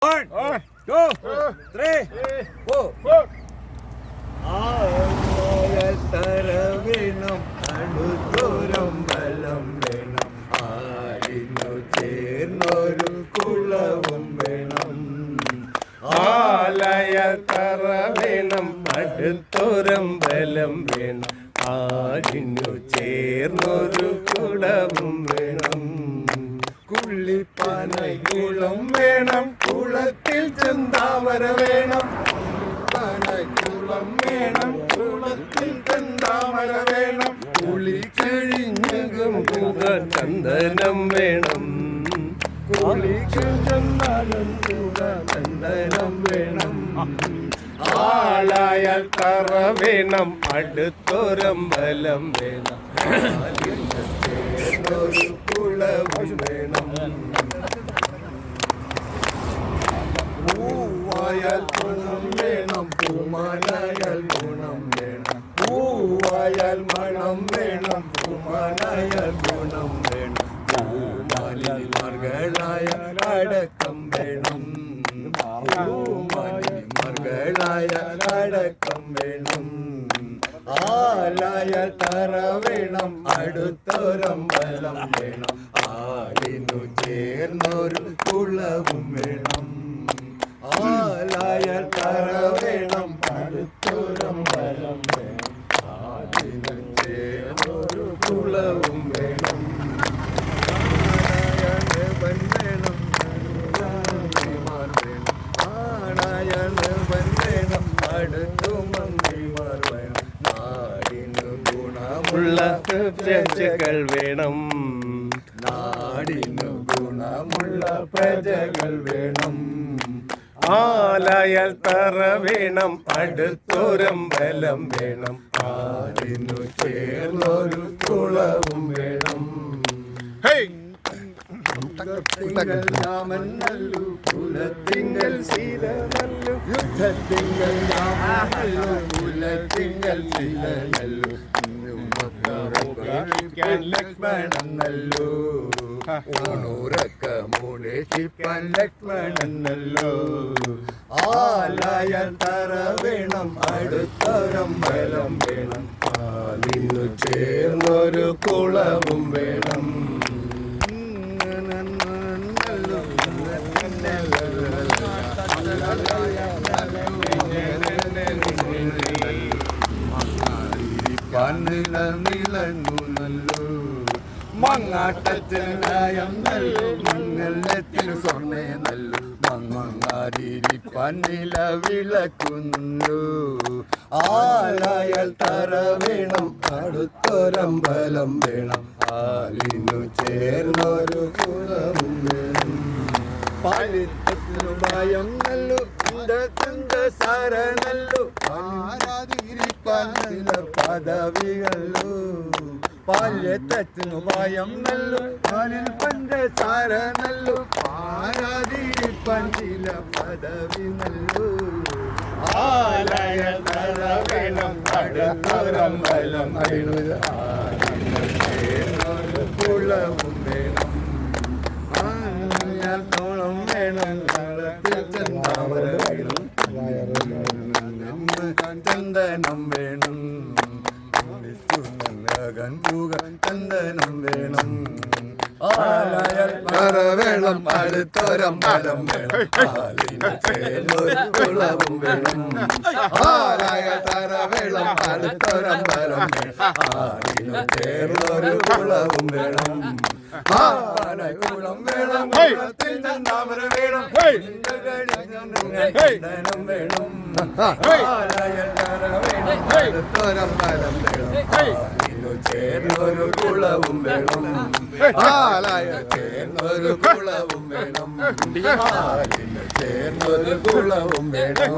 1, 2, 3, 4. വേണം അടുത്തോരം ബലം വേണം ആരിനു ചേർന്നൊരു കുളവും വേണം ആലയത്തറ വേണം അടുത്തോരം ബലം വേണം ആരിനു ചേർന്നൊരു കുളവും വേണം കുള്ളിപ്പനകുളം വേണം കുളത്തിൽ ചെന്താമര വേണം കുളം വേണം കുളത്തിൽ ചെന്താമര വേണം കുളി കഴിഞ്ഞും ചന്ദനം വേണം കുളി ചന്ദനം വേണം ആളായാൽ തറ വേണം അടുത്തോരം ബലം വേണം ഒരു കുളവും വേണം പൂവായാൽ ഗുണം വേണം പൂമാനായാൽ ഗുണം വേണം പൂവായാൽ മണം വേണം പൂമാനായാൽ ഗുണം വേണം പൂമാലിമാർഗളായ അടക്കം വേണം പൂമാലിമാർഗളായ അടക്കം വേണം ആലായ തറ വേണം അടുത്തോരം ബലം വേണം ആടിനു ചേർന്നൊരു കുളവും വേണം ആലായ തറ വേണം അടുത്തോരം ബലം വേണം ആടിനു ചേർന്നൊരു കുളവും വേണം ആനായവൻ വേണം മന്ത്രിമാർ വേണം ആനായവൻ വേണം അടുത്തു മന്ത്രിമാർ വേണം നാടിനു ഗുണമുള്ള പ്രജകൾ വേണം നാടിനു ഗുണമുള്ള പ്രജകൾ വേണം ആലായാൽ തറ വേണം അടുത്തോരം ബലം വേണം ആടിനു ചേർന്നൊരു കുളവും വേണം യുദ്ധത്തിങ്കൽ രാമൻ നല്ലു കുലത്തിങ്കൽ സീത നല്ലു യുദ്ധത്തിങ്കൽ രാമൻ നല്ലു കുലത്തിങ്കൽ സീത നല്ലു ലക്ഷ്മണൻ നല്ലു ഊണൂരക്ക മൂടേശിപ്പാൻ ലക്ഷ്മണൻ നല്ലു ആലായ തറ വേണം അടുത്തോരം ബലം വേണം ആലിനു ചേർന്നൊരു കുളവും വേണം നിലങ്ങുന്നല്ലോ മങ്ങാട്ടത്തിന് ന്യായം നല്ലു മംഗല്യത്തിന് സ്വർണ്ണേ നല്ലു മങ്ങാതിരിപ്പാൻ നില വിളക്കുന്നു ആലായാൽ തറ വേണം അടുത്തോരം ബലം വേണം ആലിനു ചേർന്നൊരു കുളവും വേണം പാലിത്തത്തിനു ഭയം നല്ലു സാര നല്ലു ആരാതിരിപ്പാൻ ചില പദവികളു പാല്യത്തത്തിനു ഭയം നല്ലു പാലിൽ പഞ്ചസാര നല്ലു ആരാതിരിപ്പാൻ ചില പദവി നല്ലു ആലയ തറ വേണം അടുത്തോരം ബലം വേണം കുളവും വേണം തോളം വേണം ചന്ദാമര വേണം ചന്ദനം വേണം ചന്ദനം വേണം ആലായാൽ തറ വേണം അടുത്തോരം ബലം വേണം ആലിനു ചേർന്നൊരു കുളവും വേണം ആലായാൽ തറ വേണം അടുത്തോരം ബലം വേണം ആലിനു ചേർന്നൊരു കുളവും വേണം കുളം വേണം കുളത്തിൽ ചന്ദാമര വേണം ചന്ദനം വേണം ആലായാൽ തറ വേണം അടുത്തോരം ബലം വേണം ആലിനു ചേർന്നൊരു കുളവും വേണം ആലായ ചേർന്നൊരു കുളവും വേണം ആലിനു ചേർന്നൊരു കുളവും വേണം